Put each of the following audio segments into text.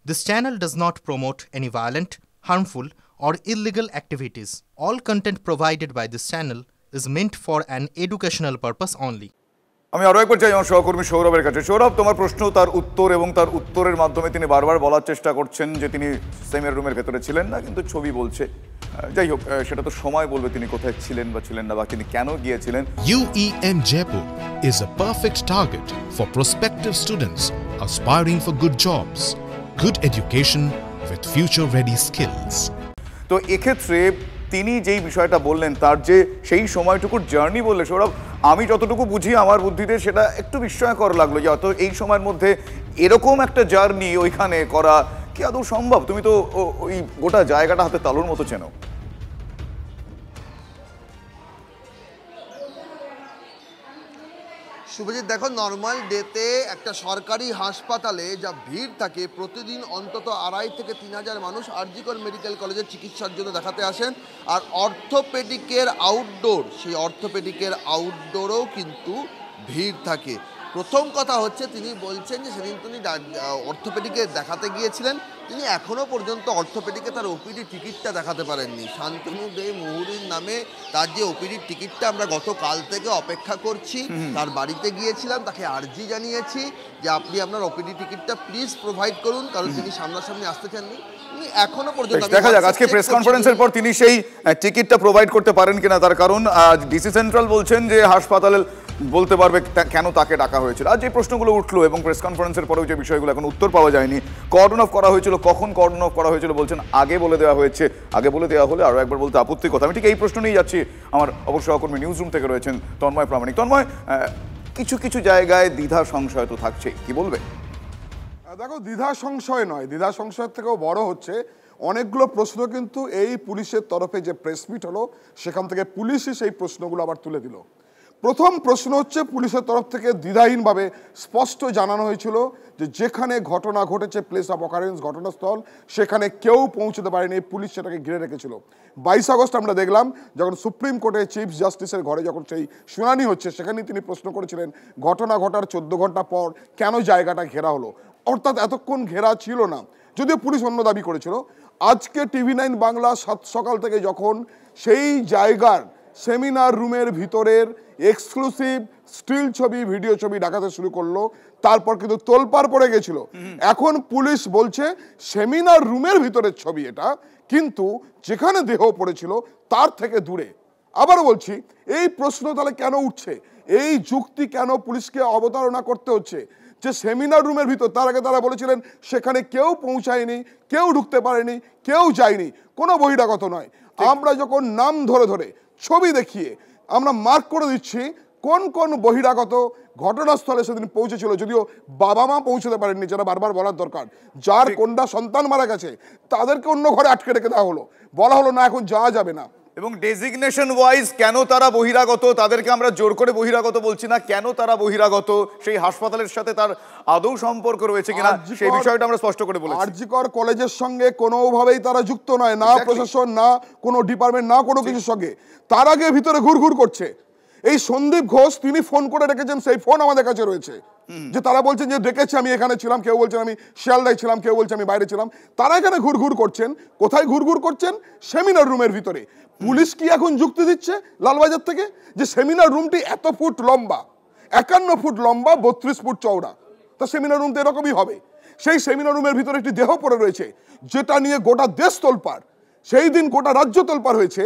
This channel does not promote any violent, harmful, or illegal activities. All content provided by this channel is meant for an educational purpose only. আমি আরো একবার চাই আমার সহকর্মী সৌরভের কাছে। সৌরভ, তোমার প্রশ্ন, তার উত্তর এবং তার উত্তরের মাধ্যমে তিনি বারবার বলার চেষ্টা করছেন যে তিনি সেমিনার রুমের ভেতরে ছিলেন না, কিন্তু ছবি বলছে। যাই হোক, সেটা তো সময় বলবে তিনি কোথায় ছিলেন বা ছিলেন না, বা তিনি কেন গিয়েছিলেন। UEM Jaipur is a perfect target for prospective students aspiring for good jobs, good education with future-ready skills. তো এক্ষেত্রে তিনি যেই বিষয়টা বললেন, তার যে সেই সময়টুকুর জার্নি বললে, সৌরভ, আমি যতটুকু বুঝি আমার বুদ্ধিতে সেটা একটু বিস্ময়কর লাগলো যে অত এই সময়ের মধ্যে এরকম একটা জার্নি ওইখানে করা কি আদৌ সম্ভব? তুমি তো ওই গোটা জায়গাটা হাতে তালুর মতো চেনো। শুভজিৎ, দেখো, নর্মাল ডেতে একটা সরকারি হাসপাতালে যা ভিড় থাকে, প্রতিদিন অন্তত 2,500 থেকে 3,000 মানুষ আরজিকর মেডিকেল কলেজে চিকিৎসার জন্য দেখাতে আসেন। আর অর্থোপেডিকের আউটডোর, সেই অর্থোপেডিকের আউটডোরেও কিন্তু ভিড় থাকে। প্রথম কথা হচ্ছে, তিনি বলছেন যে সেদিন তিনি অর্থোপেডিকে দেখাতে গিয়েছিলেন, তিনি এখনও পর্যন্ত অর্থোপেডিকে তার ওপিডি টিকিটটা দেখাতে পারেননি। শান্তনু দে মুহুরীর নামে তার যে ওপিডির টিকিটটা আমরা গতকাল থেকে অপেক্ষা করছি, তার বাড়িতে গিয়েছিলাম, তাকে আর্জি জানিয়েছি যে আপনি আপনার ওপিডি টিকিটটা প্লিজ প্রোভাইড করুন, কারণ তিনি সামনাসামনি আসতে চাননি। এখনো পর্যন্ত দেখা যাক আজকে প্রেস কনফারেন্সের পর তিনি সেই টিকিটটা প্রোভাইড করতে পারেন কিনা। তার কারণ ডিসি সেন্ট্রাল বলছেন যে হাসপাতালে বলতে পারবে কেন তাকে ডাকা হয়েছিল। আর যে প্রশ্নগুলো উঠলো এবং প্রেস কনফারেন্সের পরেও যে বিষয়গুলো এখন উত্তর পাওয়া যায়নি, কর্ডন অফ করা হয়েছিল, কখন কর্ডন অফ করা হয়েছিল বলছেন আগে বলে দেওয়া হয়েছে। আগে বলে দেওয়া হলে আরও একবার বলতে আপত্তি কথা। আমি ঠিক এই প্রশ্ন নিয়েই যাচ্ছি। আমার অবশ্য সহকর্মী নিউজ রুম থেকে রয়েছেন তন্ময় প্রামাণিক। তন্ময়, কিছু কিছু জায়গায় দ্বিধা সংশয় তো থাকছেই, কি বলবে? দেখো, দ্বিধা সংশয় নয়, দ্বিধা সংশয়ের থেকেও বড় হচ্ছে অনেকগুলো প্রশ্ন কিন্তু এই পুলিশের তরফে যে প্রেস মিট হলো সেখান থেকে পুলিশই সেই প্রশ্নগুলো আবার তুলে দিল। প্রথম প্রশ্ন হচ্ছে, পুলিশের তরফ থেকে দ্বিধাহীনভাবে স্পষ্ট জানানো হয়েছিল যে যেখানে ঘটনা ঘটেছে, প্লেস অফ অকারেন্স, ঘটনাস্থল, সেখানে কেউ পৌঁছতে পারেনি, পুলিশ সেটাকে ঘিরে রেখেছিল। 22 আগস্ট আমরা দেখলাম যখন সুপ্রিম কোর্টে চিফ জাস্টিসের ঘরে যখন সেই শুনানি হচ্ছে, সেখানে তিনি প্রশ্ন করেছিলেন ঘটনা ঘটার 14 ঘন্টা পর কেন জায়গাটা ঘেরা হলো, অর্থাৎ এতক্ষণ ঘেরা ছিল না, যদিও পুলিশ অন্য দাবি করেছিল। আজকে TV9 বাংলা সকাল থেকে যখন সেই জায়গার সেমিনার রুমের ভিতরের এক্সক্লুসিভ স্টিল ছবি, ভিডিও ছবি দেখাতে শুরু করলো, তারপর কিন্তু তোলপাড় পড়ে গেছিল। এখন পুলিশ বলছে সেমিনার রুমের ভিতরের ছবি এটা, কিন্তু যেখানে দেহ পড়েছিল তার থেকে দূরে। আবারও বলছি, এই প্রশ্ন তাহলে কেন উঠছে, এই যুক্তি কেন পুলিশকে অবতারণা করতে হচ্ছে যে সেমিনার রুমের ভিতর, তার আগে তারা বলেছিলেন সেখানে কেউ পৌঁছায়নি, কেউ ঢুকতে পারেনি, কেউ যায়নি, কোনো বহিরাগত নয়। আমরা যখন নাম ধরে ধরে ছবি দেখিয়ে আমরা মার্ক করে দিচ্ছি কোন কোন বহিরাগত ঘটনাস্থলে সেদিন পৌঁছেছিল, যদিও বাবা মা পৌঁছতে পারেননি, যেটা বারবার বলার দরকার। যার কন্যা সন্তান মারা গেছে তাদেরকে অন্য ঘরে আটকে রেখে দেওয়া হলো, বলা হলো না এখন যাওয়া যাবে না। এবং ডেজিগনেশন ওয়াইজ কেন তারা বহিরাগত, তাদেরকে আমরা জোর করে বহিরাগত বলছি না, কেন তারা বহিরাগত, সেই হাসপাতালের সাথে তার আদৌ সম্পর্ক রয়েছে কিনা সেই বিষয়টা আমরা স্পষ্ট করে বলেছি। আরজিকর কলেজের সঙ্গে কোনোভাবেই তারা যুক্ত নয়, না প্রশাসন, না কোনো ডিপার্টমেন্ট, না কোনো কিছুর সঙ্গে। তার আগে ভিতরে ঘুরঘুর করছে এই সন্দীপ ঘোষ, তিনি ফোন করে রেখেছেন, সেই ফোন আমাদের কাছে রয়েছে, যে তারা বলছেন যে ডেকেছে, আমি এখানে ছিলাম, কেউ বলছেন আমি শিয়ালদায় ছিলাম, কেউ বলছে আমি বাইরে ছিলাম। তারা এখানে ঘুরঘুর করছেন। কোথায় ঘুরঘুর করছেন? সেমিনার রুমের ভিতরে। পুলিশ কি এখন যুক্তি দিচ্ছে লালবাজার থেকে যে সেমিনার রুমটি এত ফুট লম্বা, 51 ফুট লম্বা, 32 ফুট চওড়া, তা সেমিনার রুম তো এরকমই হবে। সেই সেমিনার রুমের ভিতরে একটি দেহ পড়ে রয়েছে, যেটা নিয়ে গোটা দেশ তোলপাড়, সেই দিন গোটা রাজ্য তোলপাড় হয়েছে।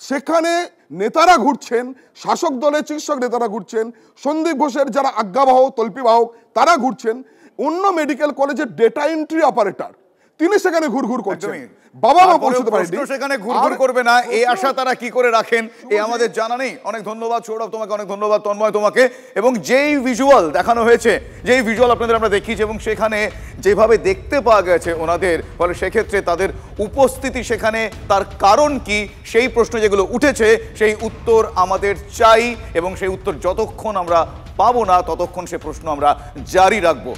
সেখানে নেতারা ঘুরছেন, শাসক দলের চিকিৎসক নেতারা ঘুরছেন, সন্দীপ ঘোষের যারা আজ্ঞাবাহক, তল্পিবাহক, তারা ঘুরছেন। অন্য মেডিকেল কলেজের ডেটা এন্ট্রি অপারেটর তিনি সেখানে ঘুরঘুর করছেন, বাবা মা পৌঁছতে পারেনি, সেখানে ঘুরঘুর করবে না, এই আশা তারা কি করে রাখেন এই আমাদের জানা নেই। অনেক ধন্যবাদ সৌরভ তোমাকে, অনেক ধন্যবাদ তন্ময় তোমাকে। এবং যেই ভিজুয়াল দেখানো হয়েছে, যেই ভিজুয়াল আপনাদের আমরা দেখিয়েছি, এবং সেখানে যেভাবে দেখতে পাওয়া গেছে ওনাদের, ফলে সেক্ষেত্রে তাদের উপস্থিতি সেখানে, তার কারণ কি, সেই প্রশ্ন যেগুলো উঠেছে সেই উত্তর আমাদের চাই, এবং সেই উত্তর যতক্ষণ আমরা পাবো না ততক্ষণ সে প্রশ্ন আমরা জারি রাখবো।